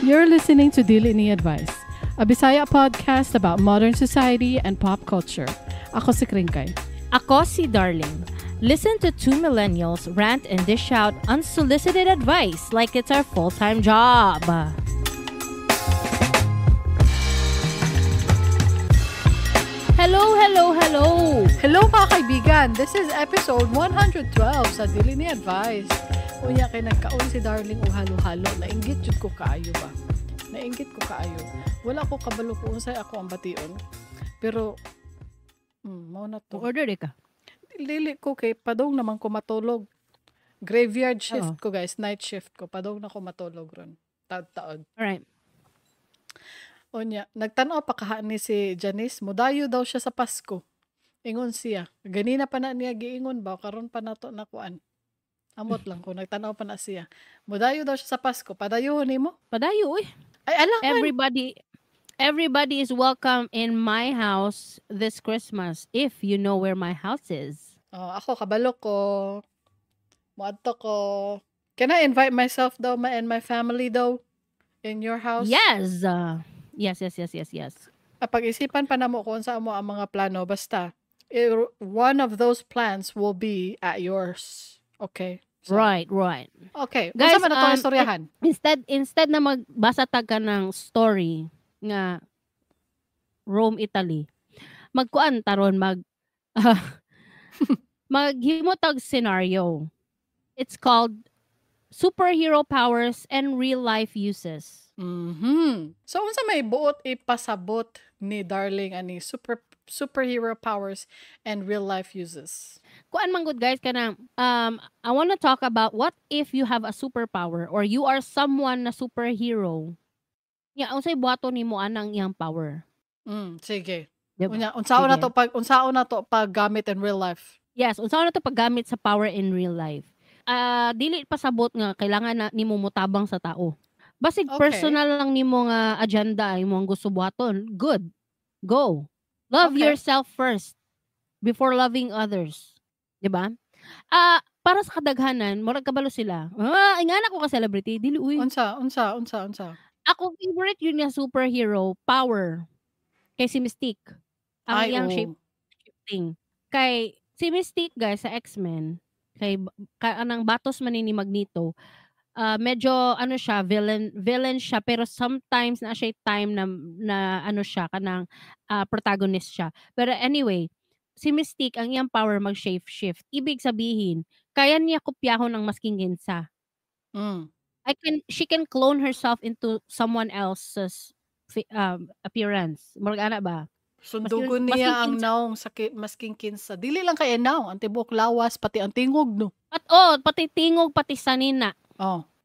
You're listening to Dili Ni Advice, a Bisaya podcast about modern society and pop culture. Ako si Kringkay. Ako si Darling. Listen to two millennials rant and dish out unsolicited advice like it's our full-time job. Hello, hello, hello! Hello mga kaibigan! This is episode 112 sa Dili Ni Advice. Unya kay nagkaon si Darling o halo-halo. Nainggit jud ko kaayo ba? Nainggit ko kaayo. Wala ko kabalo kung unsay ako ang bation. Pero, mo na to. Order ka. Lili ko kay padong naman ko matulog. Graveyard shift ko guys, night shift ko. Padong na ko matulog ron. Taod-taod. Alright. Unya, nagtanaw pa ni si Janice, mudayo daw siya sa Pasko. Ingon siya. Ganina pa na niya giingon ba, karon pa nato nakuan. Amot lang ko, nagtanaw pa na siya. Mudayo daw siya sa Pasko. Padayon nimo? Padayo, eh. Ay, alangan. Everybody is welcome in my house this Christmas if you know where my house is. Oh, ako, kabalo ko. Muadto ko. Can I invite myself daw and my family daw in your house? Yes. Yes. Pag-isipan pa na mo kung saan mo ang mga plano. Basta, one of those plans will be at yours. Okay? So, right. Okay. Guys, Guys, man na itong istoryahan? Instead na magbasa tag ka ng story nga Rome, Italy, magkuan taron maghimotag scenario. It's called Superhero Powers and Real Life Uses. So, unsa may buot ipasabot ni Darling ani superhero powers and real life uses? Kuan man good guys kana I want to talk about what if you have a superpower or you are someone na superhero. Ya, unsay buhaton nimo anang iyang power? Sige. Diba? Unsaon na to pag gamit in real life? Yes, unsaon na to paggamit sa power in real life. Dili pasabot nga kailangan na nimo motabang sa tao. Basig personal lang nimo nga agenda imo ang gusto buhaton. Good. Go. Love yourself first before loving others. 'Di ba? Para sa kadaghanan, murag kabalo sila. Ingana ko ka celebrity, dili uy. Unsa? Ako favorite yun nga superhero power. Kay si Mystique. Ang iyang shape-shifting. Kay si Mystique guys sa X-Men, kay anang batos man ni Magneto. Medyo ano siya, villain siya pero sometimes na siya time na ano siya kanang protagonist siya. Pero anyway, si Mystique ang iyang power mag-shape shift. Ibig sabihin, kaya niya kopyahon ang masking ginsa. She can clone herself into someone else's appearance. Murag ana ba? Sundugon niya ang naong sakit masking kinsa. Dili lang kay naong, ang tibok lawas pati ang tingog no. Pati tingog pati sanina.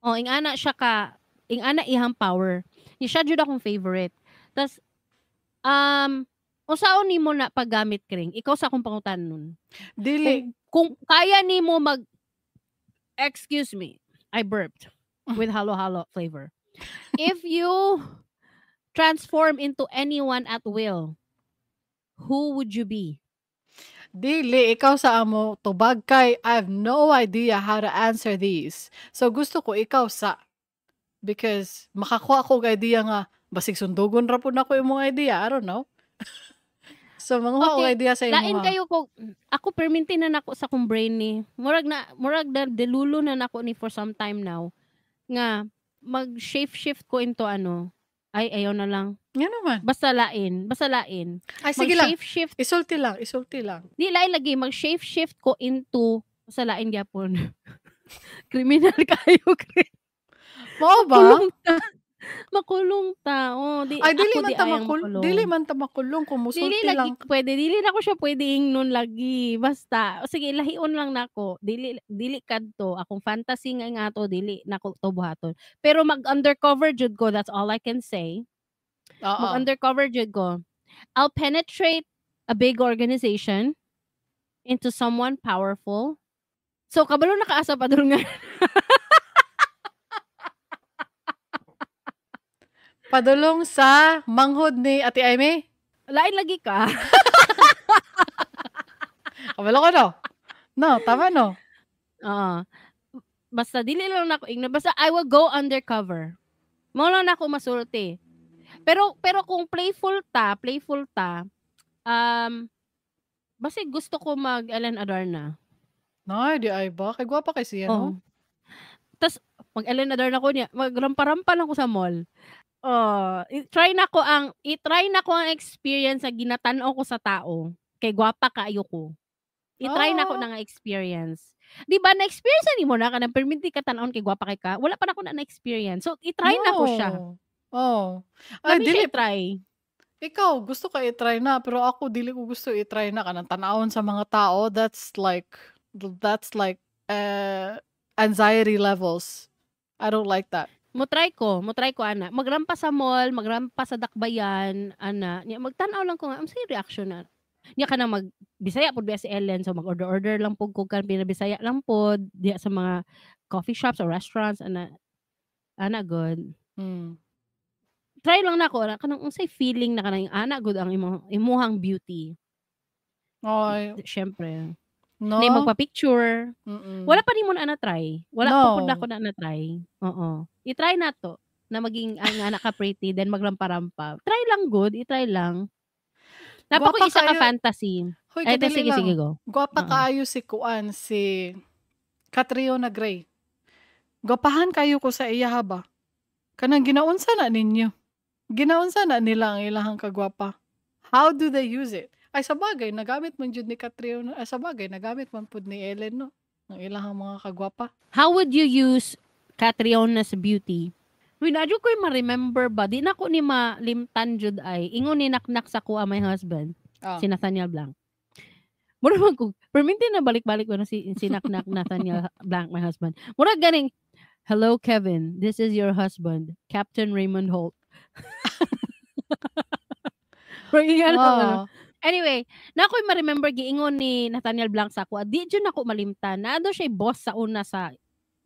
Ingana ihang power. Ni siya jud akong favorite. Tas unsaon nimo na paggamit kring? Ikaw sa akong pangutan nun. Dili kung kaya nimo excuse me, I burped with halo-halo flavor. If you transform into anyone at will, who would you be? Dili, ikaw sa amo, tubag kay, I have no idea how to answer these. So, gusto ko ikaw sa, because makakuha ko idea nga, basig sundugon ra po na ko yung mga idea, I don't know. So, mga idea sa imo. Lain kayo ko, ako perminti na nako sa kong brain ni, murag na delulo na nako ni for some time now, nga, mag-shift ko into ayaw na lang. Nga naman. Basta lain. Ay, sige lang. Shift. Isulti lang. Di lain lagi, mag-shift ko into, basta lain gyapon. Criminal kayo. Mao ba? Makulong ta. Dili man ta makulong kung musulti lang. Dili na ko siya pwede ingnon lagi. Basta, sige, lahion lang nako. Dili kadto. Akong fantasy nga ato, dili nako to buhaton. Pero mag-undercover jud ko, that's all I can say. Mag-undercover jud ko. I'll penetrate a big organization into someone powerful. So, kabalo nakaasa pa doon nga. Padulong sa manghod ni Ate Aimee? Lain lagi ka. Kabalo ko no? No, tama no? Basta dili lang nako igno. Basta I will go undercover. Mao lang nako masulti. Pero kung playful ta, basig gusto ko mag Ellen Adarna. Nay, di ay ba? Kay gwapa kay siya, no? Oh. Tas mag Ellen Adarna ko niya, magrampa-rampa lang ko sa mall. I-try na ko ang experience sa ginatan-aw ko sa tao. Kay gwapa kaayo ko. I-try na ko na nga experience. Di ba na-experience ni mo na kanang perminti ka tan-aon kay gwapa kay ka? Wala pa na ko na experience. So i-try na ko siya. Oh. Ay dili try. Ikaw gusto ka i-try na pero ako dili ko gusto i-try na kanang tan-awon sa mga tao. That's like anxiety levels. I don't like that. Mo try ko ana. Magrampa sa mall, magrampa sa dakbayan, ana. Nya magtan-aw lang ko nga say reaction na. Nya kana mag Bisaya pud si Ellen, so mag-order lang pud ko kan Bisaya lang pud diya sa mga coffee shops or restaurants ana good. Try lang nako kanang unsay feeling na kanang ana good ang imuhang beauty. Oy, syempre. no. Na magpa-picture. Wala pa ni mo na try. Wala pa pud nako na try. Oo. I-try na to na maging ang anak ka pretty then magrampa-rampa. Try lang good, i-try lang. Napako isa ka fantasy. Hoy, ay, sige go. Gwapa kaayo si Kuan, si Catriona Gray. Gwapahan kayo ko sa iya ba? Kanang ginaunsa na ninyo. Ginaunsa na nila ang ilahang kagwapa. How do they use it? Ay sabagay nagamit man jud ni Catriona, ay sabagay nagamit man pud ni Ellen no. Ang ilahang mga kagwapa. How would you use Catriona's beauty? Winadyo ko'y ma-remember ba? Di na ko ni malimtan jud ay. Ingon ni naknak sa kuha my husband. Si Nathaniel Blanc. Mura man ko. Perminti na balik-balik ko na si naknak Nathaniel Blanc, my husband. Mura ganing, hello Kevin, this is your husband, Captain Raymond Holt. Anyway, na ako'y ma-remember giingon ni Nathaniel Blanc sa kuha. Di jud nako malimtan. Naado siya boss sa una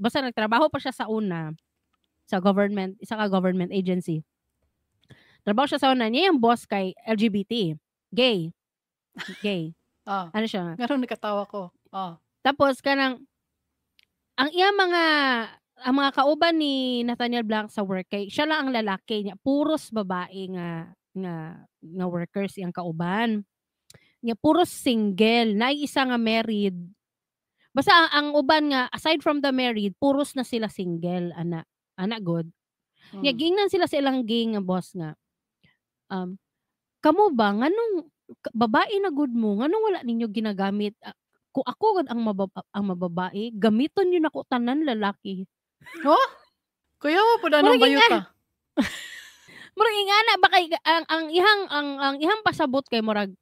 basta nagtrabaho pa siya sa una sa government, isa ka government agency. Trabaho siya sa una niya yung boss kay LGBT. Gay. Ano siya? Ngayon nakatawa ko. Tapos kanang ang mga kauban ni Nathaniel Blanc sa work kay siya lang ang lalaki niya, puros babae nga workers iyang kauban. Niya puros single, na isa nga married. Basta ang uban nga aside from the married, puros na sila single ana good. Niya gingnan sila sa ilang gay nga boss nga. Kamo ba nganong babae na good mo, nganong wala ninyo ginagamit? Kung ako ang mababae, gamiton yun ako tanan lalaki. Kaya mo po na nang bayo ka. Murag ingana ba kay ang ihang pasabot kay murag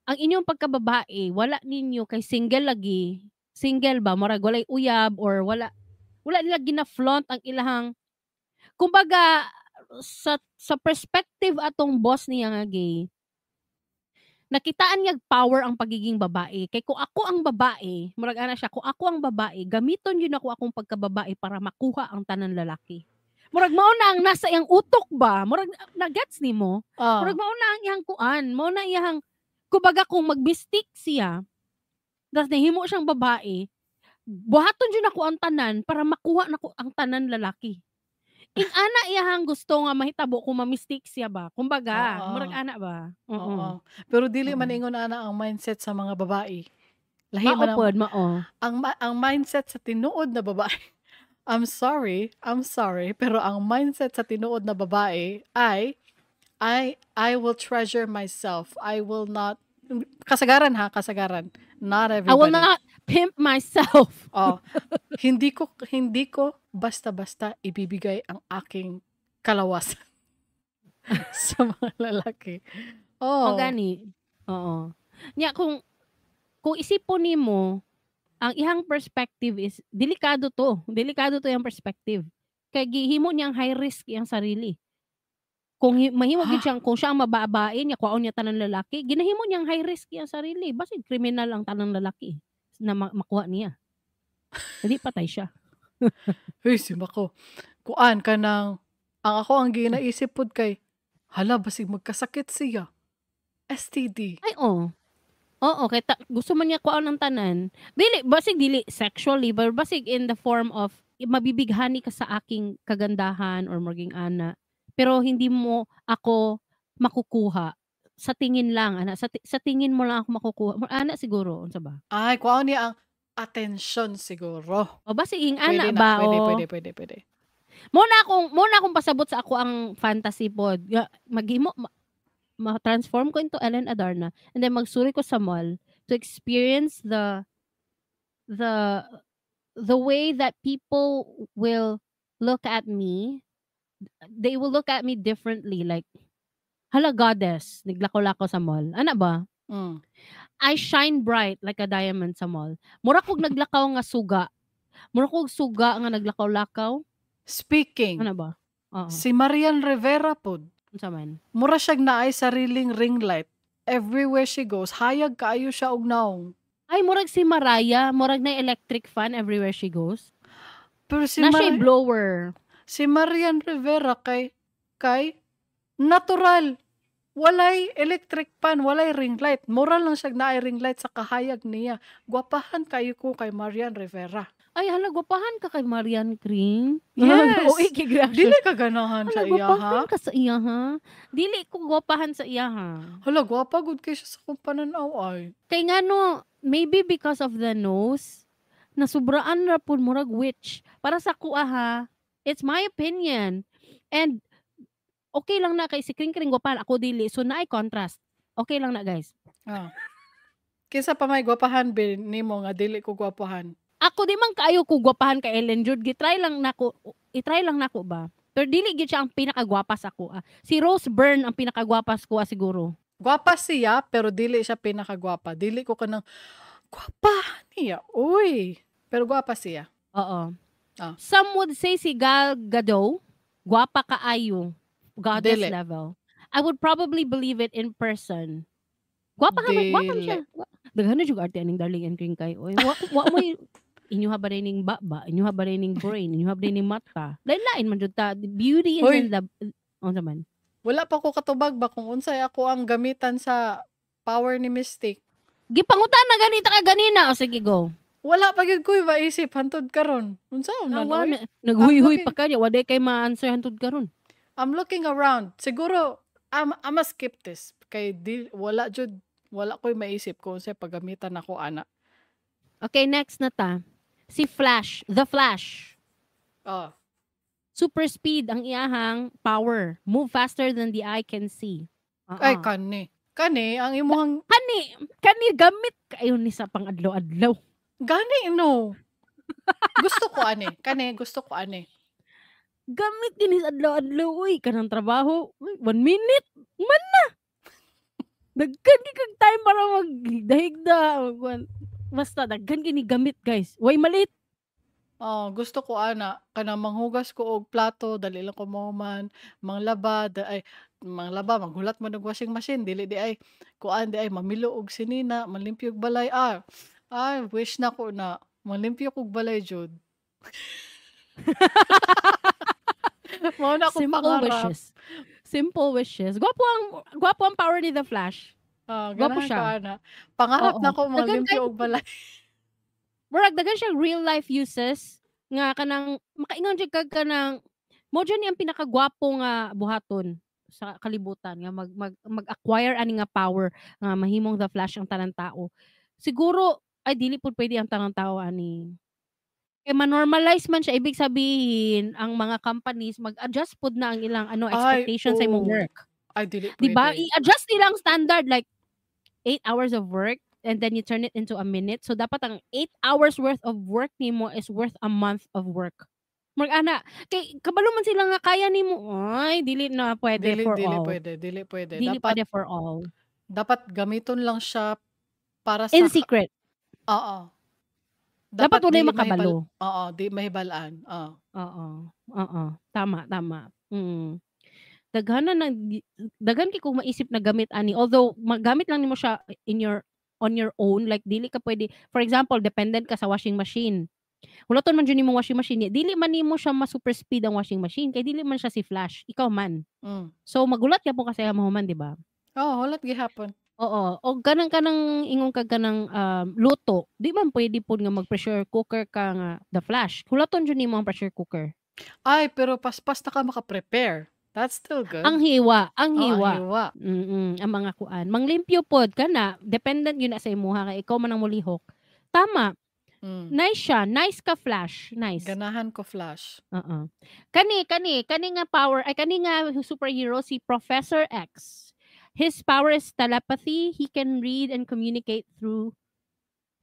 ang inyong pagkababae, wala ninyo kay single lagi. Single ba murag walay uyab or wala nila gina-flaunt ang ilahang kumbaga sa perspective atong boss niya nga gay. Nakitaan niya power ang pagiging babae. Kay kung ako ang babae, murag ana siya, kung ako ang babae, gamiton yun ako akong pagkababae para makuha ang tanan lalaki. Murag mao na ang nasa iyang utok ba? Murag na-gets nimo? Murag mao na ang iyang kuan, mao na iyang kumbaga kung mag-mistake siya, tapos nahimo siyang babae, buhaton yun ako ang tanan para makuha nako ang tanan lalaki. Ana iyahang gusto nga mahitabo kung ma-mistake siya ba. Kumbaga, murag ana ba? Pero dili man ingon ana ang mindset sa mga babae. Lahi man ang mindset sa tinuod na babae. I'm sorry, pero ang mindset sa tinuod na babae ay I will treasure myself. I will not kasagaran. Not everybody. I will not pimp myself. Hindi ko basta-basta ibibigay ang aking kalawasan sa mga lalaki. Gani. Oo. Nya kung isipon nimo, ang ihang perspective is delikado to yung perspective. Kay gihimo niyang high risk iyang sarili. Kung mahimo gid siyang kung siya ang mababae niya, kuwaon niya tanan lalaki, ginahimo niyang high risk iyang sarili. Basig kriminal ang tanan lalaki na makuha niya. Hindi patay siya. Hey, si Mako. Kuan ka nang ang ako ang ginaisip pod kay hala basig magkasakit siya. STD. Ay Oo, kay gusto man niya kuan ang tanan. Basig dili sexually, but basig in the form of mabibighani ka sa aking kagandahan or maging ana, pero hindi mo ako makukuha. Sa tingin lang, ana. Sa tingin mo lang ako makukuha. Ana siguro, unsa ba? Ay, kuha niya ang atensyon siguro. O basi ing Pwede ana na, ba pwede, o pwede, pwede, pwede. Muna akong pasabot sa ako ang fantasy pod. Maghimo ma-transform ko into Ellen Adarna and then magsuri ko sa mall to experience the the way that people will look at me. They will look at me differently, like, hala goddess, naglakaw-lakaw sa mall. Ana ba? Mm. I shine bright like a diamond sa mall. Mura kog naglakaw nga suga. Mura kog suga nga naglakaw-lakaw. Speaking, Ano ba? Oo. si Marian Rivera pod, Unsa man? mura siyag naay sariling ring light. Everywhere she goes, hayag kaayo siya og naong. Ay, murag si Mariah, murag na electric fan everywhere she goes. Pero si, Na siya blower. si Marian Rivera kay natural. Walay electric fan, walay ring light. Mura lang siya naay ring light sa kahayag niya. Gwapahan kayo ko kay Marian Rivera. Ay, hala, gwapahan ka kay Marian Kring. Yes. O, ikigrasyon. Dili ka ganahan Hala, sa iya, gwapahan ha? ka sa iya, ha? Dili ko gwapahan sa iya, ha? Hala, gwapa good kay siya sa kong pananaw ay. Kay nga no, maybe because of the nose, nasubraan ra pud murag witch. Para sa kuha, ha? It's my opinion. And, okay lang na kay si Kring Kring gwapahan, ako dili. So, naay contrast. Okay lang na, guys. Ah. Kisa pa may gwapahan nimo nga dili ko gwapahan. Ako di man kaayo ko gwapahan ka Ellen Jude. I-try lang nako ba? Pero dili gid siya ang pinakagwapa sa ko. Si Rose Byrne ang pinakagwapa sa ko siguro. Gwapa siya pero dili siya pinakagwapa. Dili ko kanang gwapa niya. Uy, pero gwapa siya. Oo. Ah. Some would say si Gal Gadot, gwapa kaayo. Goddess Dili. level. I would probably believe it in person. Gwapa man siya. Daghan na jud arte aning Darling and Kring kay. Oy, wa mo inyuha ba ning baba, inyuha ba ning brain, inyuha ba ning mata. Lain-lain man jud ta. Beauty is in the unsa man. Wala pa ko katubag ba kung unsay ako ang gamitan sa power ni Mystic. Gipangutan na ganita ka ganina. O sige, go. Wala pa gyud ko maisip hantod karon. Unsa man oy? Naghuy-huy pa kanya. Waday kay ma-answer hantod karon. I'm looking around. Siguro I'm a skip this kay wala ko'y maisip kung unsay paggamitan ako ana. Okay, next na ta. Si Flash, The Flash. Oh. Super speed ang iyahang power. Move faster than the eye can see. Ay kani ang imong Kani gamit kayo ni sa pang-adlaw-adlaw. gani no. Gusto ko ani. Gamit din sa adlaw-adlaw. Uy, kanang trabaho. 1 minute. Man na. Daghan kag time para magdahigda. Basta daghan kini gamit, guys. Way malit. Oh, gusto ko ana kanang manghugas ko og plato, dali lang ko mahuman, manglaba, manghulat man og washing machine, dili di ay kuan di ay mamilo og sinina, manlimpyo og balay. Ay, wish na ko na manlimpyo og balay jud. Mao na akong pangarap. Simple wishes. Gwapo ang power ni The Flash. Gwapo Ganahan siya. ka ana. Pangarap Oo. na ko manlimpyo og balay. Murag dagan siya real life uses nga kanang makaingon jud kag kanang mo dyan ang pinakagwapo nga buhaton sa kalibutan nga mag-acquire ani nga power nga mahimong The Flash ang tanang tao. Siguro ay dili pud pwede ang tanang tao ani. Kay ma-normalize man siya, ibig sabihin ang mga companies mag-adjust pud na ang ilang expectations sa imong work. Ay dili pwede. Diba? I-adjust nilang standard like 8 hours of work and then you turn it into a minute. So dapat ang 8 hours worth of work nimo is worth a month of work. Mag-ana, kay kabalo man sila nga kaya nimo. Ay, dili na pwede for all. Dili pwede. Dili pwede for all. Dapat gamiton lang siya para sa In secret. Oo. Dapat wala di makabalo. Oo, di mahibalaan. Oo. Tama. Daghan kay kung maisip na gamit ani. Although magamit lang nimo siya on your own, like dili ka pwede, for example, dependent ka sa washing machine. Hulaton man dyan mo washing machine, dili man nimo siya ma-super speed ang washing machine, kay dili man siya si Flash, ikaw man. So magulat ka po kasi mahuman, di ba? Oo, hulat gihapon. Oo, o kanang ingon ka kanang luto, di man pwede pod nga mag-pressure cooker ka nga the flash. Kulaton jud nimo ang pressure cooker. Ay, pero paspas na ka maka-prepare. That's still good. Ang hiwa, Oh, ang hiwa. ang mga kuan. Manglimpyo pod kana, dependent yun na sa imuha kay ikaw man ang molihok. Tama, nice siya, nice ka flash, nice. Ganahan ko flash. Kani nga power ay kani nga superhero si Professor X. His power is telepathy. He can read and communicate through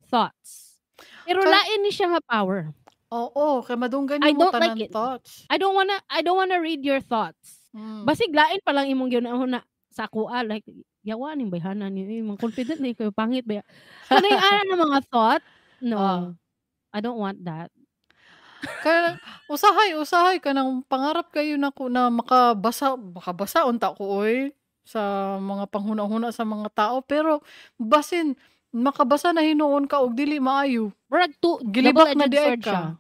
thoughts. Pero lain ni siya nga power. Oo, kay madunggan nimo tanan thoughts. I don't wanna read your thoughts. Basig lain pa lang imong ginahuna sa kuha like yawa ning bayhanan ni imong confident ni kayo pangit ba. Kanay ana ng mga thought? No. I don't want that. Kaya usahay kanang pangarap kayo na makabasa unta ko oy sa mga panghuna-huna sa mga tao pero basin makabasa na hinuon ka og dili maayo. Murag gilibak na di ay ka.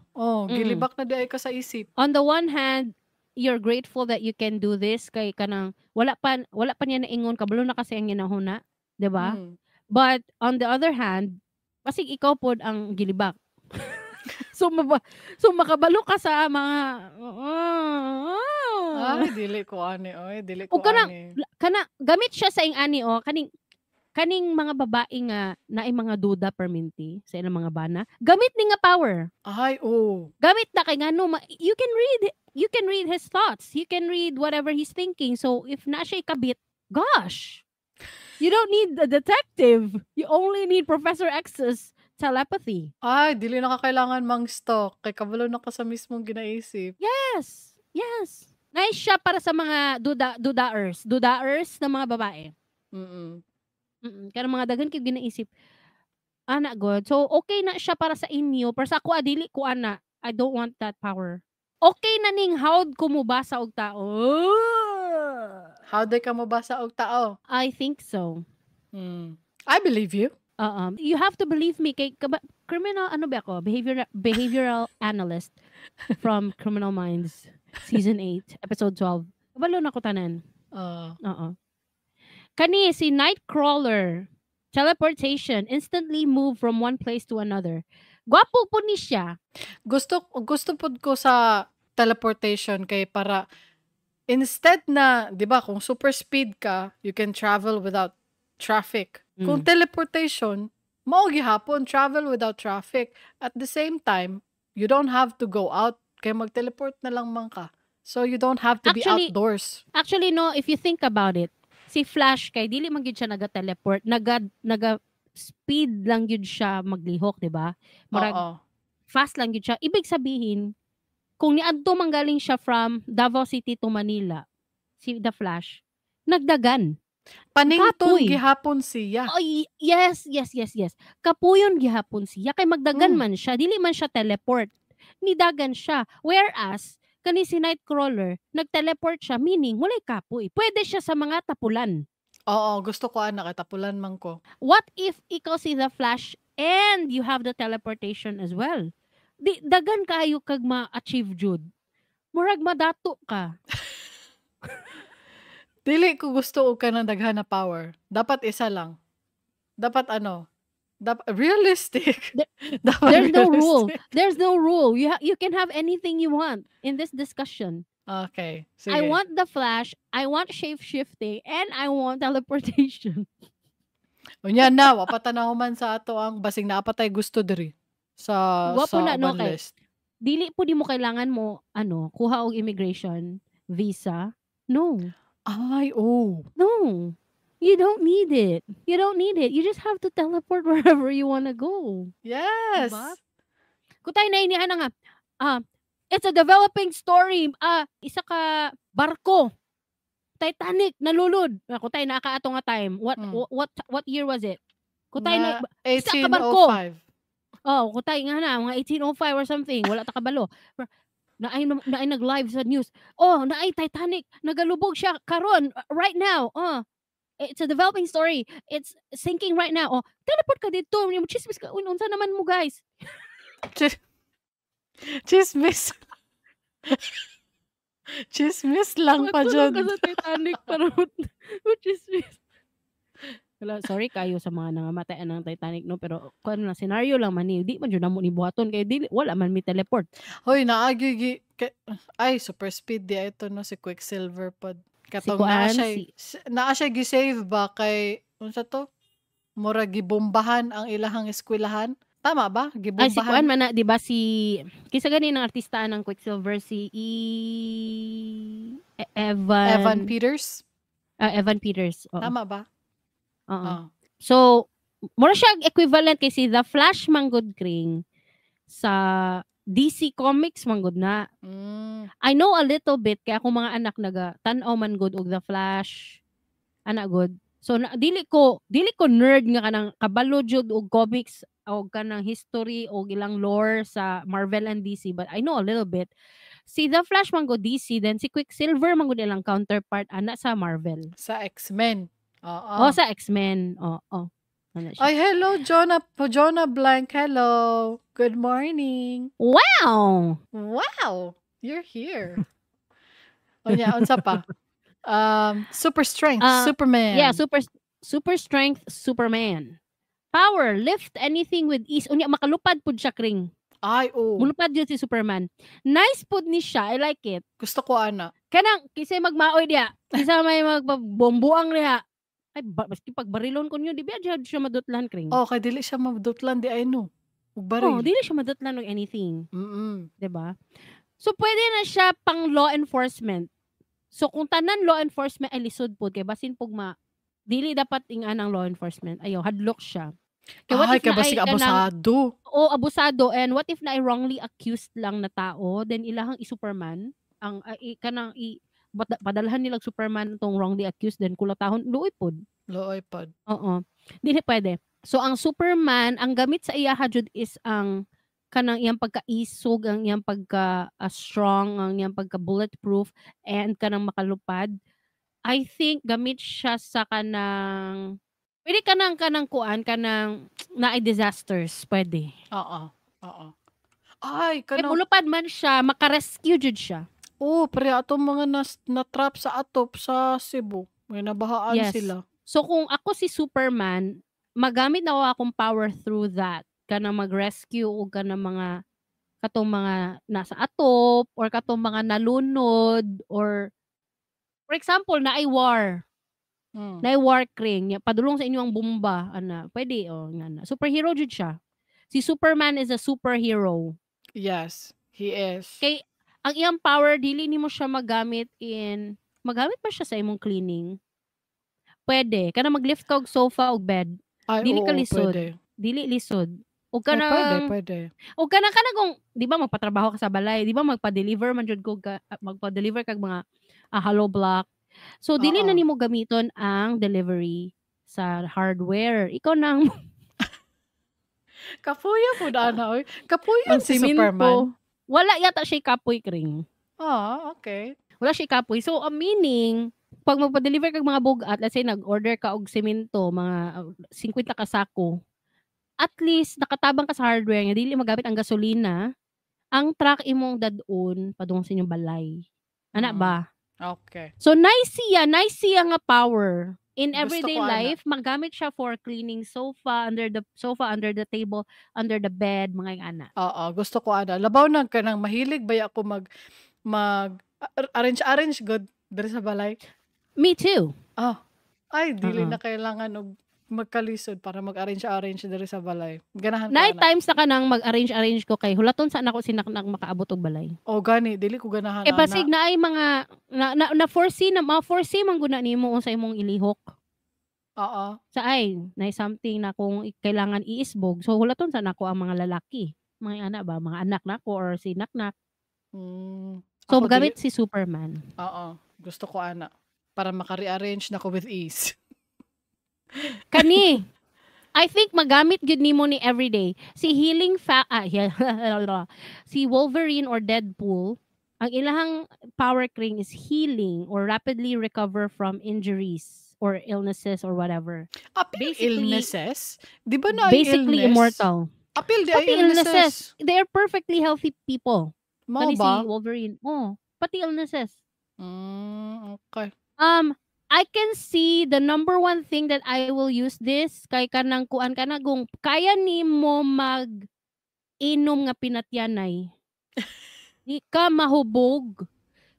Gilibak na di ay ka sa isip. On the one hand, you're grateful that you can do this kay kanang wala pa niya naingon kabalo na kasi ang ginahuna, 'di ba? But on the other hand, kasi ikaw pod ang gilibak. so makabalo ka sa mga ay dili ko ani dili ko ani. Kana gamit siya sa ing-ani kaning mga babae nga naay mga duda perminti sa ilang mga bana. Gamit ni nga power. Ay Gamit na kay ngano you can read his thoughts. You can read whatever he's thinking. So if na siya kabit, gosh. You don't need a detective. You only need Professor X's telepathy. Ay, dili na kakailangan mang-stalk. Kay kabalo na ka sa mismong ginaisip. Yes. Nice siya para sa mga dudaers na mga babae. Kaya mga daghan kay ginaisip. Ana god. So okay na siya para sa inyo, pero sa ako dili ko ana. I don't want that power. Okay na ning howd ko mubasa og tao. Howd ka mubasa og tao? I think so. I believe you. You have to believe me kay criminal ano ba ako? Behavioral analyst from Criminal Minds season 8 episode 12. Kabalo na ko tanan. Kani si Nightcrawler. Teleportation, instantly move from one place to another. Gwapo po ni siya. Gusto pod ko sa teleportation kay para instead na, 'di ba, kung super speed ka, you can travel without traffic. Kung teleportation, mao gihapon travel without traffic. At the same time, you don't have to go out kay mag-teleport na lang man ka. So you don't have to be outdoors. Actually no, if you think about it, si Flash kay dili man gyud siya naga-teleport, naga speed lang gyud siya maglihok, 'di ba? Murag fast lang gyud siya. Ibig sabihin, kung niadto manggaling siya from Davao City to Manila, si The Flash, nagdagan. Panington gihapon siya. Oh, yes. Kapuyon gihapon siya kay magdagan man siya, dili man siya teleport. Nidagan siya. Whereas kani si Nightcrawler, nag-teleport siya, meaning walay kapoy. Pwede siya sa mga tapulan. Oo, gusto ko ana kay tapulan man ko. What if ikaw si The Flash and you have the teleportation as well? Di dagan kaayo kag ma-achieve jud. Murag madato ka. Dili ko gusto og kanang daghan na power. Dapat isa lang. Dapat realistic. There's no rule. There's no rule. You can have anything you want in this discussion. Okay. Sige. I want the Flash, I want shape-shifting, and I want teleportation. Unya na, wapatanaw man sa ato ang basing naapatay gusto diri sa list. Dili po di mo kailangan mo kuha og immigration visa. No. Ay, No. You don't need it. You just have to teleport wherever you wanna go. Yes. Diba? Kutay na inihan nga. It's a developing story. Isa ka barko. Titanic nalulod. Kutay na kaato nga time. What year was it? Kutay na 1805. Kutay nga na mga 1805 or something. Wala ta kabalo. Naay nag-live sa news. Naay Titanic, nagalubog siya karon right now. It's a developing story. It's sinking right now. Teleport ka dito. Chismis ka. Unsa naman mo, guys? Chismis. Chismis lang pa dyan. Ka sa Titanic para chismis. Wala, sorry kayo sa mga nangamatay ng Titanic, no? Pero kung ano lang, senaryo lang man ni, di man yun na mo ni buhaton, kaya di, wala man mi teleport. Hoy, naagi ay super speed di ito no si Quicksilver pod. Si Katong Kuan, naa siya gi-save ba kay unsa to? Mura gibombahan ang ilahang eskwelahan. Tama ba? si Kuan Gibombahan. man na, di ba kisa gani ng artista ng Quicksilver, Evan Peters. Evan Peters. Oo. Tama ba? Oo. So, mura siya equivalent kay si The Flash manggod kring sa DC Comics manggod na. I know a little bit kaya akong mga anak tan-aw man gud og The Flash. Ana good. So dili ko nerd nga kanang kabalo jud og comics o kanang history o ilang lore sa Marvel and DC, but I know a little bit. Si The Flash man gud DC, then si Quicksilver man gud ilang counterpart ana sa Marvel. Sa X-Men. Oo. Sa X-Men. Oo. Ay, hello, Jonah Blank. Hello. Good morning. Wow! You're here. Unsa pa? Super strength, Superman. Yeah, super strength, Superman. Power, lift anything with ease. Unya, makalupad pud siya kring. Ay, Mulupad yun si Superman. Nice pud ni siya. I like it. Gusto ko, ana. Kanang, kisay magmaoy diya. Kisa may magbombuang niya. Ay, maski pag barilon ko niyo, di ba siya madutlan kring? Kay dili siya madutlan, di ay no. Baril. Dili siya madutlan ng anything. Diba? So, pwede na siya pang law enforcement. So, kung tanan law enforcement ay lisod po, kay basin pugma, dili dapat inganang law enforcement. Ayaw, hadlock siya. Kaya basig abusado. Abusado. And what if na ay wrongly accused lang na tao, then ilahang i-Superman, ang kanang padalhan nilang Superman tong wrongly accused, then kulatahon, luoy pod. Oo. Dili pwede. So, ang Superman, ang gamit sa iya jud is ang kanang iyang pagka-isog, ang iyang pagka-strong, ang iyang pagka-bulletproof, and kanang makalupad. I think gamit siya sa kanang pwede kanang kuan, kanang naay disasters, pwede. Oo. Ay, kanang mulupad man siya, maka-rescue jud siya. Pre atong mga na-trap sa atop sa Cebu. May nabahaan sila. So, kung ako si Superman, magamit na akong power through that. Kanang mag-rescue o kanang mga katong mga nasa atop or katong mga nalunod or for example, naay war. Naay war kring. Padulong sa inyo ang bomba. Pwede. Nga. Superhero jud siya. Si Superman is a superhero. Yes, he is. Kay ang iyang power, dili nimo siya magamit pa siya sa imong cleaning. Pwede. Kana mag-lift ka og sofa og bed. Dili ka lisod. Pwede. Dili lisod. O kanang pwede. O kanang kung di ba magpatrabaho ka sa balay, di ba magpa-deliver man jud ko magpa-deliver kag mga hollow block. So dili na nimo gamiton ang delivery sa hardware. Ikaw nang kapuya pud ana oy. Kapuya si Superman. Wala yata siya kapoy kring. Okay. Wala siya kapoy. So meaning pag magpa-deliver kag mga bugat, let's say nag-order ka og semento, mga 50 ka sako, at least nakatabang ka sa hardware nga dili magamit ang gasolina, ang truck imong dadon padung sa inyong balay. Ana ba? Okay. So nice siya nga power. In everyday life, magamit siya for cleaning sofa, under the table, under the bed, mga ana. Gusto ko ana. Labaw na ka nang mahilig ba ako mag arrange good diri sa balay. Me too. Ay, dili na kailangan og magkalisod para mag-arrange diri sa balay. Ganahan ko. Night times na kanang mag-arrange ko kay hulaton sa nako sinaknak makaabot og balay. Gani dili ko ganahan. Basig na ay mga na foresee man guna nimo sa imong ilihok. Sa na something na kung kailangan iisbog. So hulaton sa nako ang mga lalaki. Mga ana ba, mga anak nako or si naknak. So magamit si Superman. Gusto ko ana para maka-rearrange nako with ease. Kani, I think magamit gud nimo ni everyday. Si si Wolverine or Deadpool, ang ilahang power kring is healing or rapidly recover from injuries or illnesses or whatever. Illnesses? Di ba na basically illness? Immortal. Pati illnesses. They are perfectly healthy people. Mao ba? Si Wolverine. Pati illnesses. Okay. I can see the number one thing that I will use this kay kanang kuan kana kung kaya nimo mag-inom nga pinatyanay. Di ka mahubog,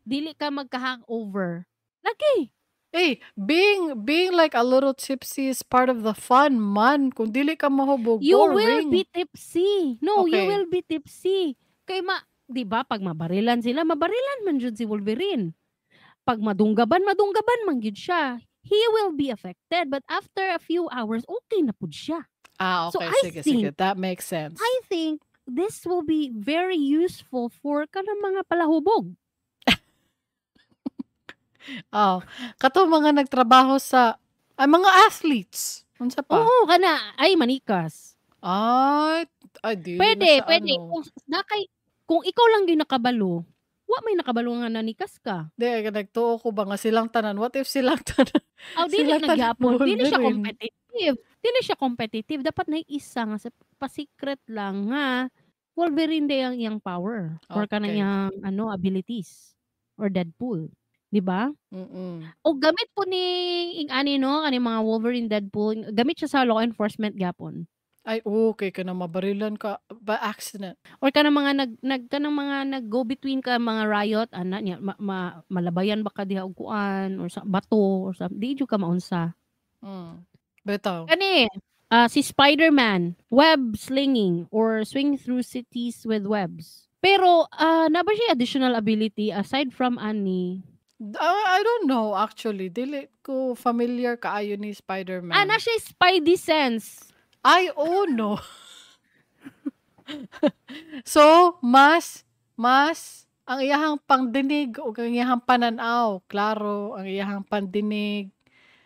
dili ka magka-hangover. Lagi. Hey, being like a little tipsy is part of the fun, man. Kung dili ka mahubog, You will boring. be tipsy. No, you Okay. will be tipsy. Kay 'di ba pag mabarilan sila, mabarilan man jud si Wolverine. Pag madunggaban man gyud siya. He will be affected, but after a few hours, okay na pud siya. So Okay. I Sige. think That makes sense. this will be very useful for kanang mga palahubog. Oh, kato mga nagtrabaho sa mga athletes. Unsa pa? Oo, kana ay manikas. Ay, dili na Pwede, sa pwede. ano. Kung ikaw lang gyud nakabalo, wa may nakabalo nga nanikas ka. Di, nagtuo ko ba nga silang tanan? What if silang tanan? Dili Silang na tanan gyapon. Dili siya Wolverine. competitive. Dili siya competitive. Dapat na isa nga sa pa-secret lang nga Wolverine day ang iyang power or kanang Okay. iyang abilities or Deadpool, di ba? Mm-mm. O gamit po ni ani no kani mga Wolverine Deadpool, gamit siya sa law enforcement gyapon. Ay, okay ka na mabarilan ka by accident. Or kanang mga kanang mga nag-go between ka mga riot ana niya malabayan ba ka diha og kuan or sa bato or sa di jud ka maunsa. Betaw. Kani si Spider-Man, web slinging or swing through cities with webs. Pero na ba siya additional ability aside from ani? I don't know actually. Dili ko familiar kaayo ni Spider-Man. Na siya Spidey sense. Ay, oh no. So, mas ang iyahang pangdinig o ang iyahang pananaw, klaro, ang iyahang pandinig,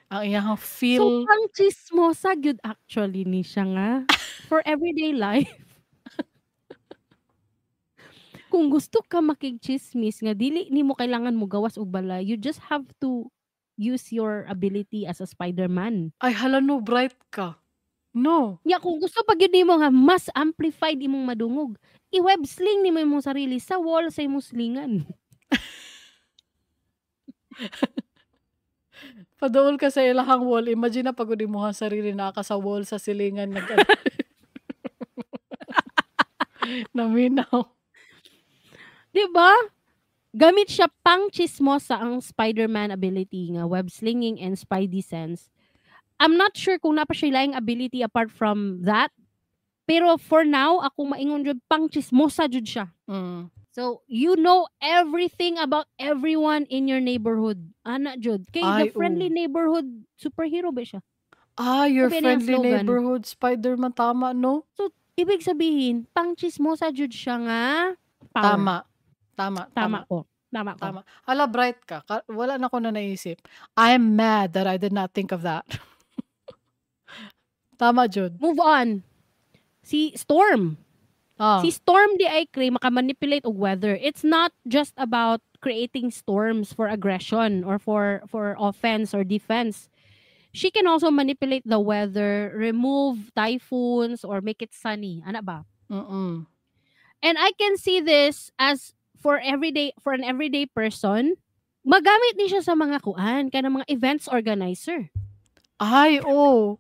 ang iyahang So feel. pang chismosa gyud actually ni siya nga for everyday life. Kung gusto ka makigchismis nga dili nimo kailangan mo gawas og balay, you just have to use your ability as a Spider-Man. Ay, hala no, bright ka. No. Nya kung gusto pa gyud nimo nga mas amplified imong madungog, i-web sling nimo imong sarili sa wall sa imong slingan. Paduol ka sa ilahang wall, imagine na pagod mo ang sarili naka sa wall sa silingan naminaw. Diba? Gamit siya pang chismosa ang Spider-Man ability nga web slinging and Spidey sense. I'm not sure kung napa siya laing ability apart from that. Pero for now, ako maingon jud pang chismosa jud siya. So, you know everything about everyone in your neighborhood. Ana jud. Kay the friendly neighborhood superhero ba siya? Your friendly neighborhood Spider-Man, tama, no? So, ibig sabihin, pang chismosa jud siya nga power. Tama ko. Hala, bright ka. Wala na ko na naisip. I'm mad that I did not think of that. Tama, Jud. Move on. Si Storm. Si Storm di ay makamanipulate og weather. It's not just about creating storms for aggression or for offense or defense. She can also manipulate the weather, remove typhoons, or make it sunny. Ano ba? And I can see this as for an everyday person, magamit ni siya sa mga kuan, kanang mga events organizer. Ay, oh.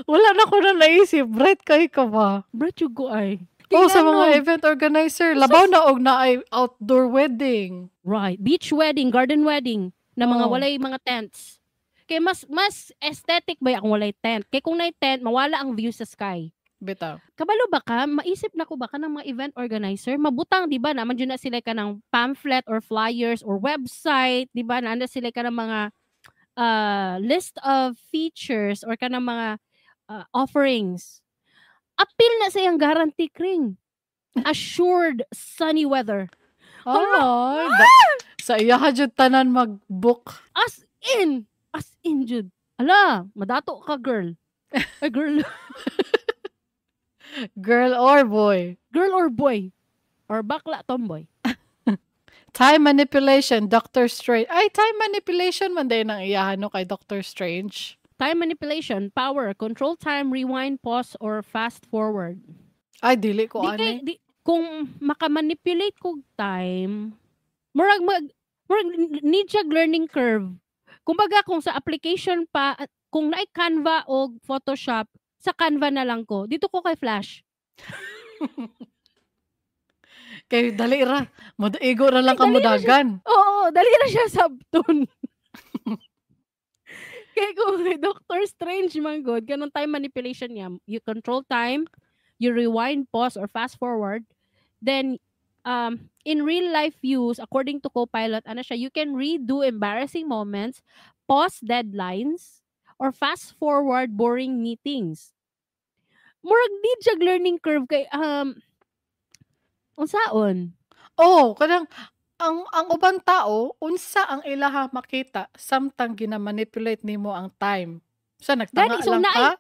Wala na ko na naisip. Bright kayo ka ba? Bright yung ko ay. Sa mga event organizer. Labaw na og na ay outdoor wedding. Right. Beach wedding, garden wedding, na mga walay mga tents. Kaya mas aesthetic ba kung walay tent? Kaya kung na tent, mawala ang view sa sky. Bitaw. Kabalo ba ka? Maisip na ko ba ka ng mga event organizer? Mabutang, di ba? Naman dyan na sila ka ng pamphlet or flyers or website, di ba? Naanda sila ka ng mga list of features or ka ng mga offerings. Appeal na sa iyang guarantee kring. Assured sunny weather. Sa iya ka jud tanan mag-book. As in jud. Ala, madato ka girl. Ay girl. Girl or boy. Or bakla tomboy. Time manipulation, Doctor Strange. Ay, time manipulation man din ang iyahan no kay Doctor Strange. Time manipulation, power, control time, rewind, pause, or fast forward. Ay, dili ko kung makamanipulate kog time, murag need siya learning curve. Kumbaga, kung sa application pa, kung naay Canva o Photoshop, sa Canva na lang ko. Dito ko kay Flash. Kay dali ra. Ego ra lang ka mudagan. Oo, dali ra siya sabton. Kaya kung Doctor Strange man god, ganun time manipulation niya. You control time, you rewind, pause, or fast forward. Then, in real life use, according to Copilot, ano siya, you can redo embarrassing moments, pause deadlines, or fast forward boring meetings. Murag need siya learning curve kay unsaon? Oh, kanang ang ubang tao unsa ang ilaha makita samtang gina-manipulate nimo ang time. So nagtanga So lang ka?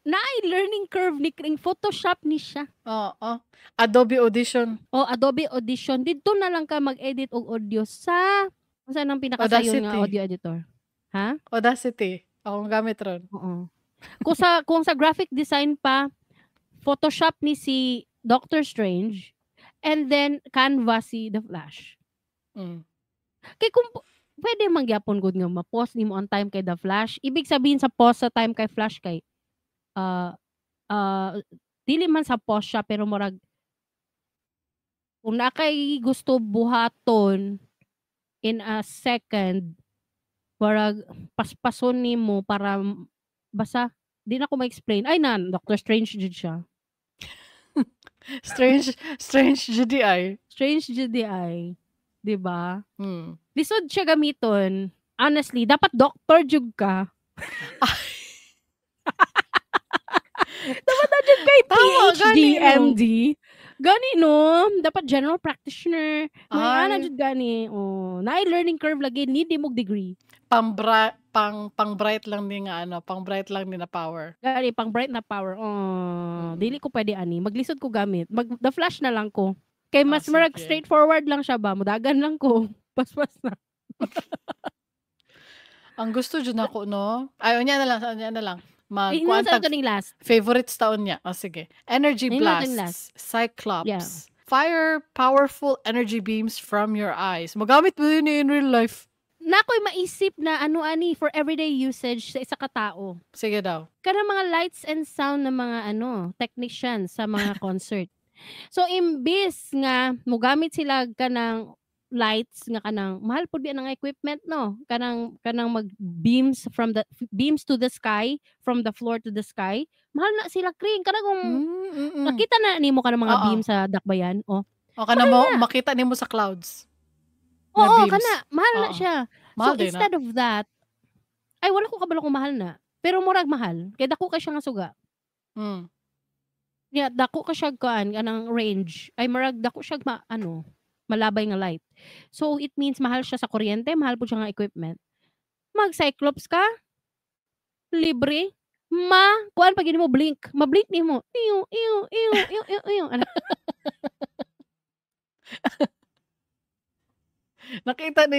naay learning curve ni kring Photoshop ni siya. Oo. Adobe Audition. Adobe Audition. Dito na lang ka mag-edit og audio sa unsa nang pinakasayon nga audio editor? Ha? Audacity. Akong gamit ron. Oo. Kung sa graphic design pa, Photoshop ni si Doctor Strange and then Canva si The Flash. Kay kung pwede mangyapon gud nga ma-pause nimo on time kay The Flash, ibig sabihin sa pause sa time kay Flash kay dili man sa pause siya pero murag kung nakay gusto buhaton in a second, murag paspason nimo para basta di na ko ma-explain. Ay Doctor Strange jud siya. Strange GDI. Strange GDI. Diba? Lisod siya gamiton. Honestly, dapat doctor jud ka. Dapat na jud kay PhD, MD. Gani no, dapat general practitioner. May ana jud gani. Naay learning curve lagi, need mo degree. Pang bright lang ni nga pang bright lang ni na power. Gani pang bright na power. Dili ko pwede ani. Maglisod ko gamit. The Flash na lang ko. Kay mas marag straightforward lang siya ba? Mudagan lang ko. Paspas na. Ang gusto dyan ako, no? Ay, unya na lang. Last. Favorites taon niya. Sige. Energy Blast. Cyclops. Yeah. Fire powerful energy beams from your eyes. Magamit mo yun in real life. Nako'y maisip na ano-ani for everyday usage sa isa ka tao. Sige daw. Kanang mga lights and sound ng mga technicians sa mga concert. So, imbis nga, mugamit sila kanang lights nga kanang mahal po diyan ang equipment no kanang mag-beams beams to the sky, from the floor to the sky, mahal na sila kring kanang kung nakita na nimo kanang mga beams sa dakbayan kana mo makita nimo sa clouds. Kana mahal na siya. Mahal so instead of that, ay wala ko kabalo kung mahal na, pero murag mahal kay dako ka siya nga suga. Yeah, dako ka siya kanang range. Ay marag dako siya malabay nga light. So it means mahal siya sa kuryente, mahal po siya nga equipment. Mag-Cyclops ka, libre, kuan pag mo blink, ma-blink nimo. Iu. Nakita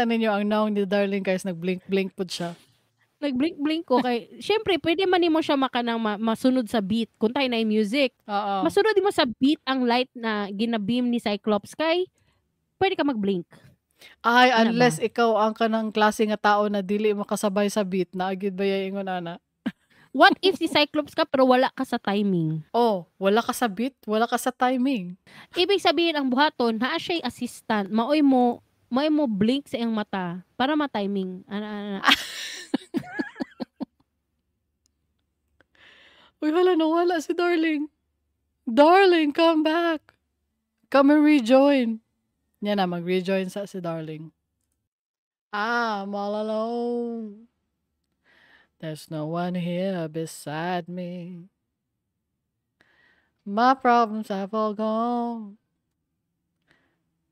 ninyo ang naong ni Darling guys, nag-blink pud siya. Nag-blink ko kay syempre pwede man nimo siya makanang masunod sa beat kung tayo na yung music. Masunod mo sa beat ang light na ginabeam ni Cyclops kay pwede ka mag-blink. Ay, unless ikaw ang kanang klase nga tao na dili makasabay sa beat, naagid ba yung ingon ana? What if si Cyclops ka pero wala ka sa timing? Wala ka sa beat, wala ka sa timing. Ibig sabihin ang buhaton, naa siya'y assistant, maoy mo blink sa iyang mata para ma-timing. Uy, nawala si Darling. Darling, come back. Come and rejoin. Yan na, mag-rejoin si Darling. I'm all alone. There's no one here beside me. My problems have all gone.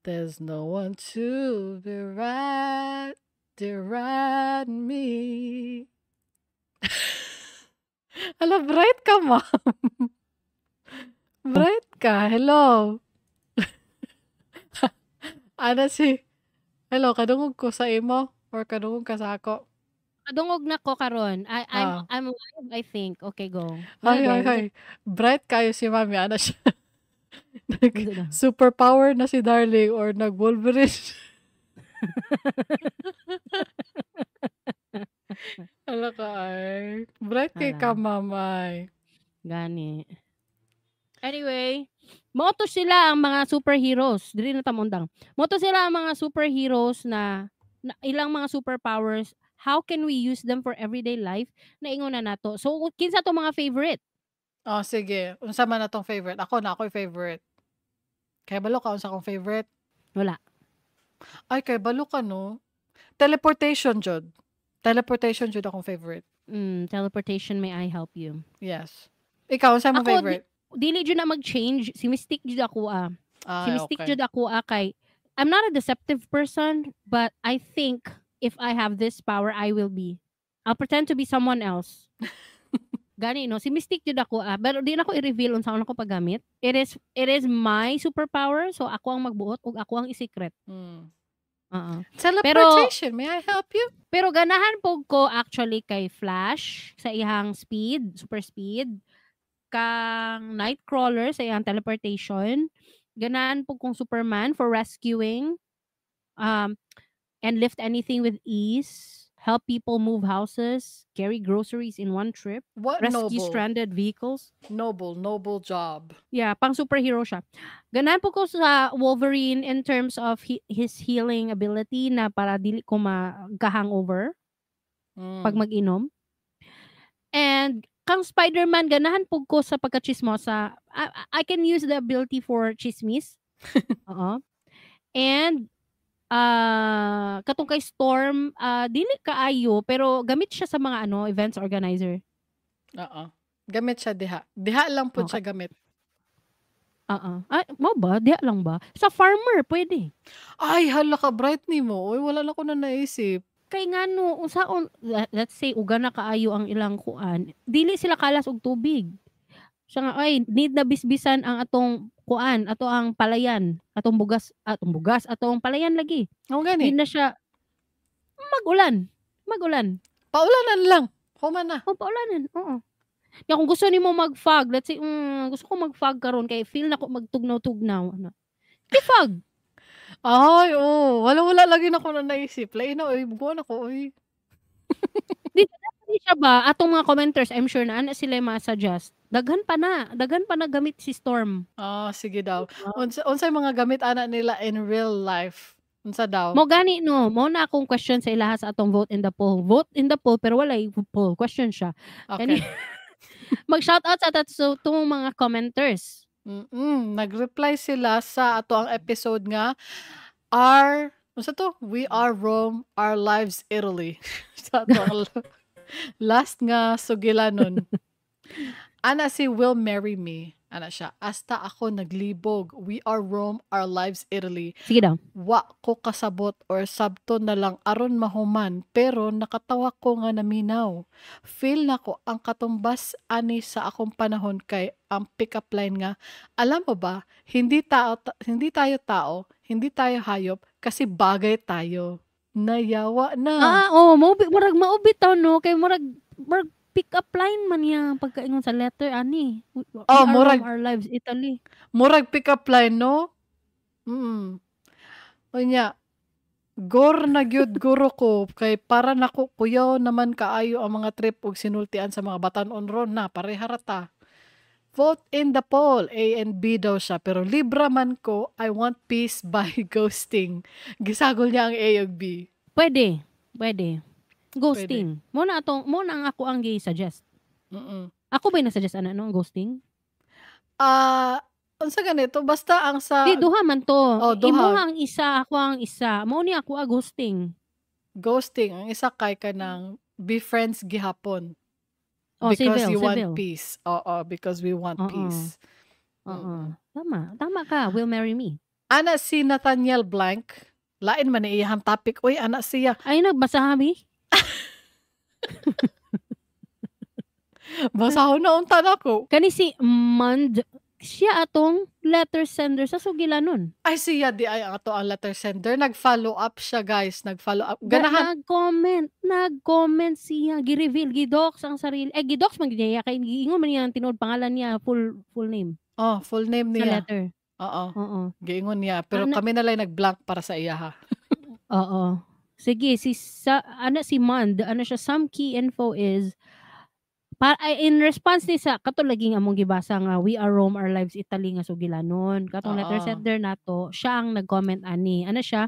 There's no one to deride me. Ala, bright ka, ma'am. Bright ka. Hello. Hello, kadungog ko sa imo or kadungog ka sa ako? Kadungog na ko karon. I'm live, I think. Okay, go. Ay. Bright kayo si Mami. Ano siya? Superpower na si Darling or nag-Wolverine. Hala ka ay. Bright kay ka, Hala, mamay. gani. Anyway, moto sila ang mga superheroes. Dili na tamundang. Moto sila ang mga superheroes na ilang mga superpowers. How can we use them for everyday life? Naingon na nato. So, kinsa to mga favorite? Oh, sige. Unsa man na tong favorite? Ako'y favorite. Kay balo ka, unsa akong favorite? Wala. Ay, kay balo ka, no? Teleportation, jud. Teleportation, jud akong favorite. Teleportation, may I help you? Yes. Ikaw, unsa mong Ako, favorite? dili jud na mag-change. Si Mystique jud ako Si Ay, Mystique okay. jud ako kay I'm not a deceptive person, but I think if I have this power, I'll pretend to be someone else. Gani, no? Si Mystique jud ako pero di na ko i-reveal unsa ako paggamit. It is my superpower, so ako ang magbuot ug ako ang i-secret. Teleportation, may I help you? Pero ganahan po ko actually kay Flash sa iyang speed, super speed, kang Nightcrawler sa iyang teleportation, ganahan po kong Superman for rescuing, and lift anything with ease, help people move houses, carry groceries in one trip, What rescue noble? stranded vehicles. Noble job. Yeah, pang superhero siya. Ganahan po ko sa Wolverine in terms of his healing ability na para dili ko magka-hangover pag mag-inom. And kang Spider-Man, ganahan po ko sa pagka-chismosa. I can use the ability for chismis. Oo. And katong kay Storm, dili kaayo pero gamit siya sa mga events organizer. Gamit siya diha. Diha lang po siya gamit. Ay, mo ba? Diha lang ba? Sa farmer, pwede. Ay, hala ka, bright ni mo. Uy, wala na ko na naisip. Kay ngano, let's say, uga na kaayo ang ilang kuan. Dili sila kalas og tubig. Siya nga, ay, need na bisbisan ang atong kuan, ato ang palayan, atong bugas, atong palayan lagi. Gani. Hindi na siya, magulan. Paulanan lang. Human na. Paulanan, oo. Ya, kung gusto nimo mag-fog, let's say, gusto ko mag-fog karon kay feel na ko magtugnaw-tugnaw. I-fog. Ay, wala lagi na ko na naisip. Lain na, buwan ako, Di siya ba, atong mga commenters, I'm sure na sila ma-suggest. Daghan pa na gamit si Storm. Sige daw. Unsay mga gamit ana nila in real life? Unsa daw? Mo gani no, mo na akong question sa ilaha sa atong vote in the poll. Vote in the poll pero wala poll, question siya. Okay. Mag-shoutout sa atong mga commenters. Nag-reply sila sa ato ang episode nga We Are Rome, Our Lives Italy. Sa ato last nga sugilanon. Ana si Will Marry Me. Ana siya. Hasta ako naglibog. We Are Rome, Our Lives Italy. Sige daw. Wa ko kasabot or sabto na lang aron mahuman pero nakatawa ko nga naminaw. Feel na ko ang katumbas ani sa akong panahon kay ang pick-up line nga, alam mo ba, hindi tayo tao, hindi tayo hayop kasi bagay tayo. Nayawa na. Murag maubitaw no kay murag pick-up line man niya pagkaingon sa letter ani. Murag Our Lives Italy. Murag pick-up line no? Unya, gor na gyud guro ko kay para nako kuyaw naman kaayo ang mga trip ug sinultian sa mga batan-on ron na pareharata. Vote in the poll. A and B daw siya. Pero libra man ko, I want peace by ghosting. Gisagol niya ang A ug B. Pwede. Ghosting. Mo na ang ako ang gi-suggest. Ako ba na-suggest ang ghosting? Unsa ganito? Basta ang sa... Di, duha man to. Duha. Imo ang isa, ako ang isa. Mo ni ako ghosting. Ghosting. Ang isa kay ka ng be friends gihapon. Because you want peace. Because we want peace. Tama ka. Will Marry Me. Ana si Nathaniel Blank. Lain man iyang topic. Uy, ana siya. Ay, nagbasa kami. Basahon na unta nako. Kani si Mand, siya atong letter sender sa sugilanon. Ay, siya di ay ato ang letter sender. Nag-follow up siya, guys. Nag-follow up. Ganahan. Nag-comment siya. Gi-reveal, gidox ang sarili. Gidox man niya. Kaya giingon man niya ang tinood pangalan niya. Full name. Full name niya. Sa letter. Giingon niya. Pero kami na lang nag-blank para sa iya, ha? Oo. Sige, si Mond, siya, some key info is, in response ni sa kato lagi nga among gibasa nga We Are Rome, Our Lives Italy nga sugilanon. Katong letter Oo. sender nato, siya ang nag-comment ani. Siya,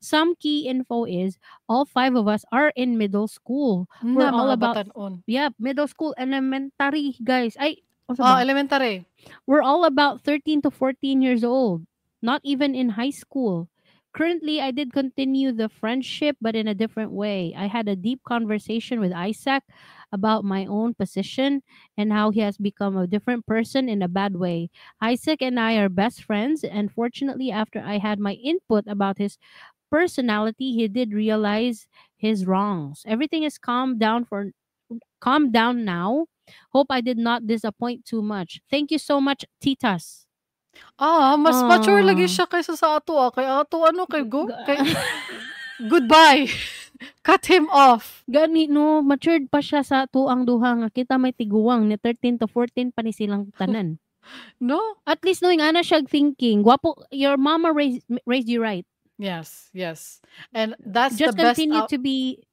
some key info is all 5 of us are in middle school. We're Na all mga about batanon. middle school, elementary, guys. Ay, ano ba? Elementary. We're all about 13 to 14 years old, not even in high school. Currently, I did continue the friendship, but in a different way. I had a deep conversation with Isaac about my own position and how he has become a different person in a bad way. Isaac and I are best friends, and fortunately, after I had my input about his personality, he did realize his wrongs. Everything is calmed down now. Hope I did not disappoint too much. Thank you so much, Titas. Mas mature lagi siya kaysa sa ato. Kay ato kay goodbye. Cut him off. Gani no, matured pa siya sa tuang duha nga kita may tiguwang ni 13 to 14 pa ni silang tanan. No? At least knowing ana siya thinking, guwapo, your mama raised you right. Yes. And that's Just the best continue to be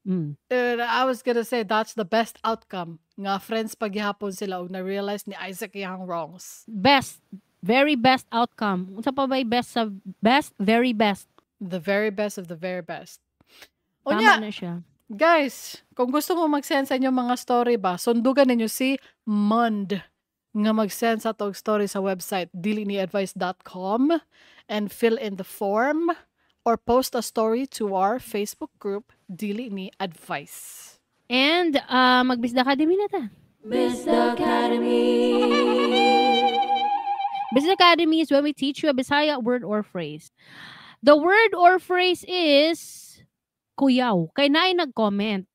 I was gonna say that's the best outcome. Nga friends paghihapon sila og na-realize ni Isaac iyang wrongs. best, very best outcome. Unsa pa ba'y best sa best, very best. The very best of the very best. Tama na siya. Guys, kung gusto mo mag-send sa inyong mga story ba, sundugan ninyo si Mond nga mag-send sa tog story sa website diliniadvice.com and fill in the form or post a story to our Facebook group Dili Ni Advice. And mag-Bisda Academy na ta. Bisda Academy. Bisda Academy is when we teach you a Bisaya word or phrase. The word or phrase is kuyaw. Kay nay nag-comment.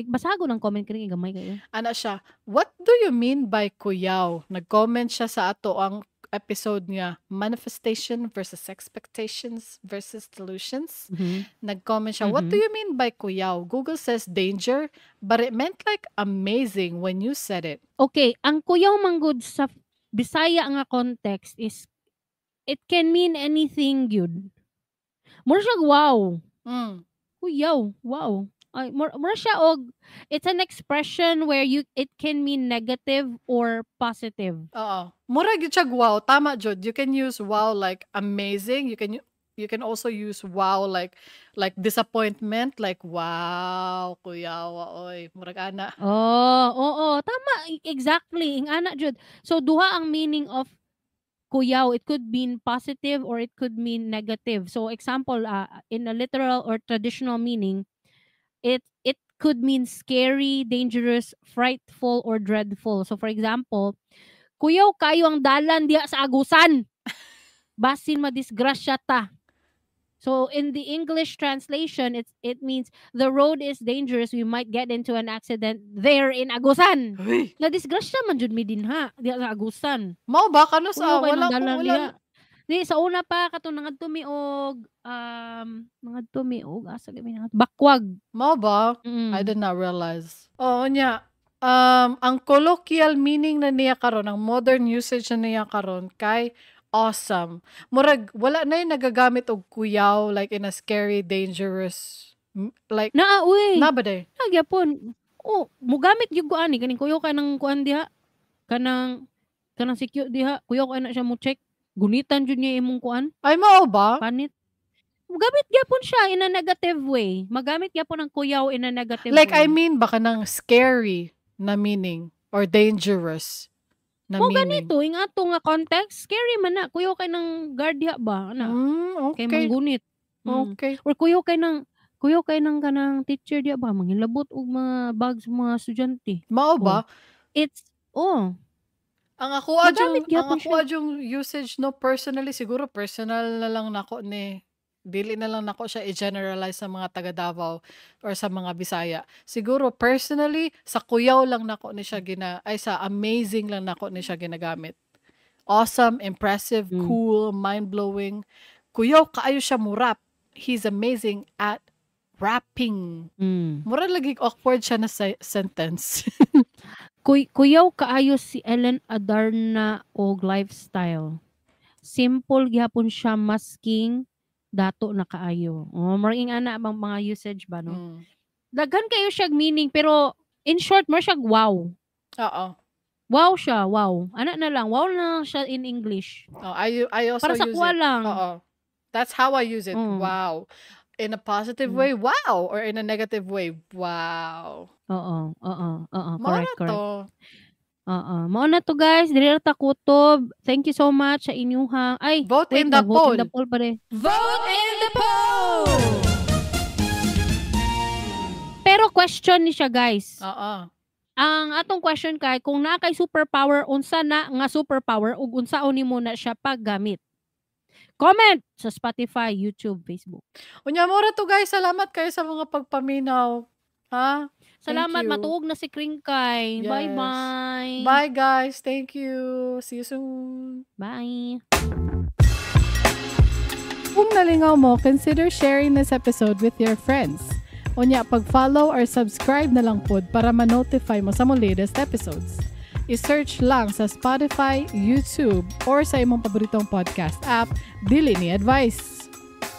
Basago ng comment kini gamay kayo. Ana siya, what do you mean by kuyaw? Nag-comment siya sa ato ang episode niya, Manifestation versus Expectations versus Delusions. Nag-comment siya, what do you mean by kuyaw? Google says danger, but it meant like amazing when you said it. Okay, ang kuyaw manggod sa Bisaya nga context is it can mean anything good. Mura siya wow. Kuyaw, wow. Ay, mura siya og it's an expression where it can mean negative or positive. Oo. Mura gyud siya wow, tama jud. You can use wow like amazing. You can also use wow like disappointment, like wow, kuyawa oy, murag ana. Oo, tama, exactly. Ing ana jud. So duha ang meaning of kuyaw. It could mean positive or it could mean negative. So example, in a literal or traditional meaning, it could mean scary, dangerous, frightful, or dreadful. So for example, kuyaw kayo ang dalan diha sa agusan. Basin madisgrasya ta. So in the English translation, it means the road is dangerous. We might get into an accident there in Agusan. Na disgrasya man jud mi dinha diha sa Agusan. Mao ba kano sa Kuyaw kayo ng wala dalan wala. diha. Di sa una pa katong nangadto mi og asa gami nga bakwag. Mao ba? I did not realize. Oo nya. Ang colloquial meaning na niya karon, ang modern usage na niya karon kay awesome. Murag wala na yung nagagamit og kuyaw like in a scary, dangerous like uy. na ba day? Nagyapon. Mugamit gyud ko ani kaning kuyaw kay nang kuan diha. Kanang secure diha. Kuyaw kay na siya mo check. Gunitan jud niya imong kuan. Ay mao ba? Panit. Magamit gyapon siya in a negative way. Magamit gyapon ang kuyaw in a negative like way. I mean baka nang scary na meaning or dangerous na meaning. Ganito ing ato nga context, scary man na. Kuyaw kay nang guard diha ba ana. Okay. Kay manggunit. Okay. Or kuyaw kay nang kanang teacher diha ba manghilabot og mga bags mga estudyante. Mao ba? It's ang ako yung usage no personally siguro personal na lang nako ni dili na lang nako siya i-generalize sa mga taga Davao or sa mga Bisaya. Siguro personally sa kuyaw lang nako ni siya sa amazing lang nako ni siya ginagamit. Awesome, impressive, cool, mind-blowing. Kuyaw kaayo siya mo rap. He's amazing at rapping. Mura lagi awkward siya na sentence. Kuyaw kaayo si Ellen Adarna og lifestyle. Simple gyapon siya masking dato na kaayo. Maring ana bang mga usage ba no? Daghan kayo siya meaning pero in short mo siya wow. Oo. Wow siya, wow. Ana na lang, wow na lang siya in English. Oh, I also Para sa use kuha it. lang. Oo. That's how I use it. Wow. In a positive way, wow. Or in a negative way, wow. Oo. Mao Correct. to. Mao na to guys, dili ra ta kutob. Thank you so much sa inyuhang. Ay, Vote wait, in the vote poll. in the poll pa rin. Vote in the poll! Pero question ni siya guys. Oo. Ang atong question kay kung naa kay superpower, unsa na nga superpower ug unsaon nimo na siya paggamit? Comment sa Spotify, YouTube, Facebook. Unya mura to guys, salamat kayo sa mga pagpaminaw. Ha? Salamat, Thank you. matuog na si Kringkay. Yes. Bye-bye. Bye guys. Thank you. See you soon. Bye. Kung nalingaw mo, consider sharing this episode with your friends. Unya, pag-follow or subscribe na lang pod para ma-notify mo sa mong latest episodes. I-search lang sa Spotify, YouTube, or sa imong paboritong podcast app, Dili ni Advice.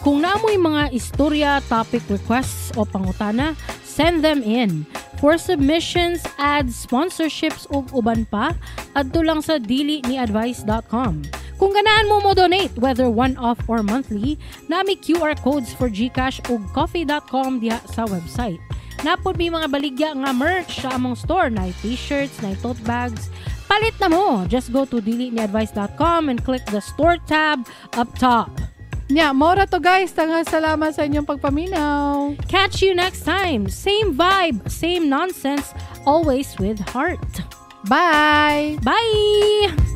Kung naamoy mga istorya, topic requests o pangutana, send them in. For submissions, ads, sponsorships ug uban pa, adto lang sa diliniadvice.com. Kung ganaan mo donate, whether one-off or monthly, nami QR codes for GCash ug coffee.com diha sa website. Napod may mga baligya nga merch sa among store, na t-shirts, na tote bags. Palit na mo. Just go to diliniadvice.com and click the store tab up top. Nya, mora to guys. Tanghal salamat sa inyong pagpaminaw. Catch you next time. Same vibe, same nonsense, always with heart. Bye! Bye!